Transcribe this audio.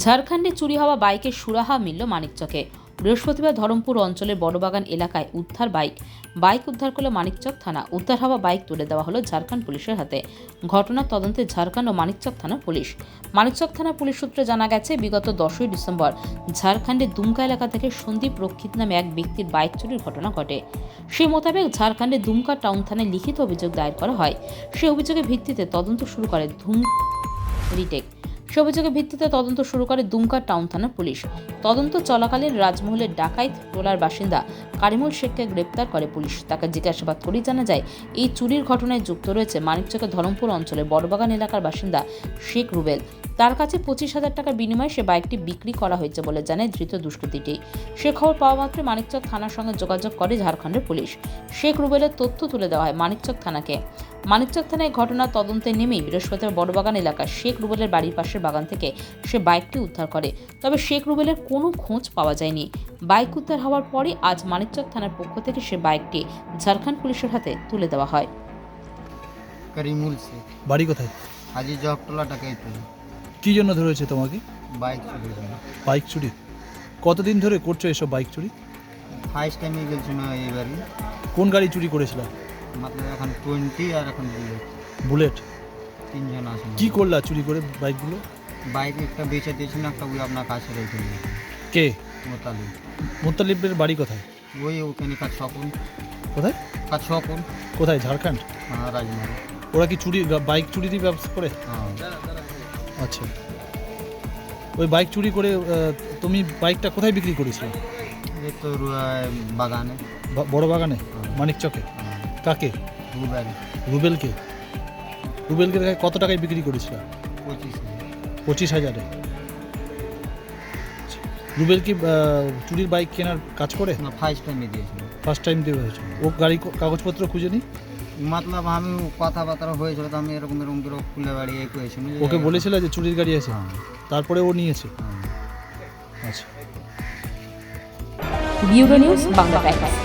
ঝাড়খণ্ডে চুরি হওয়া বাইকের সুরাহা মিলল মানিকচকে। বৃহস্পতিবার ধরমপুর অঞ্চলের বড়বাগান এলাকায় বাইক উদ্ধার করল মানিকচক থানা। উদ্ধার হওয়া বাইক তুলে দেওয়া হলো ঝাড়খণ্ড পুলিশের হাতে। ঘটনার তদন্তে ঝাড়খণ্ড ও মানিকচক থানার পুলিশ। মানিকচক থানা পুলিশ সূত্রে জানা গেছে, বিগত 10ই ডিসেম্বর ঝাড়খণ্ডের দুমকা এলাকা থেকে সন্দীপ রক্ষিত নামে এক ব্যক্তির বাইক চুরির ঘটনা ঘটে। সেই মোতাবেক ঝাড়খণ্ডের দুমকা টাউন থানায় লিখিত অভিযোগ দায়ের করা হয়। সেই অভিযোগের ভিত্তিতে তদন্ত শুরু করে দুমকা টাউন থানার পুলিশ। তদন্ত চলাকালীন রাজমহলের ডাকাইত টোলার বাসিন্দা কারিমুল শেখকে গ্রেপ্তার করে পুলিশ। তাকে জিজ্ঞাসাবাদ করেই জানা যায়, এই চুরির ঘটনায় যুক্ত রয়েছে মানিকচকের ধরমপুর অঞ্চলের বড়বাগান এলাকার বাসিন্দা শেখ রুবেল। তার কাছে 25,000 টাকার বিনিময়ে সে বাইকটি বিক্রি করা হয়েছে বলে জানায় ধৃত দুষ্কৃতীটি। সে খবর পাওয়া মাত্র মানিকচক থানার সঙ্গে যোগাযোগ করে ঝাড়খণ্ডের পুলিশ। শেখ রুবেলের তথ্য তুলে দেওয়া হয় মানিকচক থানাকে। মানিকচক থানায় ঘটনার তদন্তে নেমেই বৃহস্পতিবার বড়বাগান এলাকার শেখ রুবেলের বাড়ির পাশের বাগান থেকে সে বাইকটি উদ্ধার করে। তবে শেখ রুবেলের কোনো খোঁজ পাওয়া যায়নি। বাইক উদ্ধার হওয়ার পরই আজ মানিকচক থানার পক্ষ থেকে সে বাইকটি ঝাড়খণ্ড পুলিশের হাতে তুলে দেওয়া হয়। করিমুল শেখ, বাড়ি কোথায়? হাজি জগটোলা ডাকাইতে। কি জন্য ধরেছে তোমাকে? বাইক চুরি করে। বাইক চুরি? কতদিন ধরে করছো এসব বাইক চুরি? ফার্স্ট টাইমে গেছিল এবারে। কোন গাড়ি চুরি করেছিল? मतलब এখন 20 আর এখন বুলেট। তিনজন আছে। কি করলা চুরি করে বাইকগুলো? বাইক একটা বেচে দিয়েছিল, একটা ওই আপনার কাছে রেখে দিয়েছে। কে? মোতালিব। মোত্তালিবের বাড়ি কোথায়? ওই ওখানে কাজ সকল। কোথায়? কাজ সকল। কোথায়? ঝাড়খণ্ড? হ্যাঁ, রাজমহল। ওরা কি চুরি বাইক চুরিরই ব্যবসা করে? হ্যাঁ। আচ্ছা, ওই বাইক চুরি করে তুমি বাইকটা কোথায় বিক্রি করেছিলে? এই তো বাগানে। বড় বাগানে? মানিকচকে? কাকে? রুবেল। রুবেলকে? রুবেলকে কত টাকায় বিক্রি করেছিল? 25,000-এ। রুবেল কি চুরির বাইক কেনার কাজ করে? না, ফার্স্ট টাইমে দিয়েছিল। ফার্স্ট টাইম দিয়ে হয়েছে। ও গাড়ি কাগজপত্র খুঁজে নি? मतलब আমি কথাবার্তা হয়েছিল, তো আমি এরকম করে খুলে বাড়ি এই করেছি। ওকে বলেছিল যে চুরির গাড়ি আছে? তারপরে ও নিয়েছে? আচ্ছা। Bureau news Bangla Times.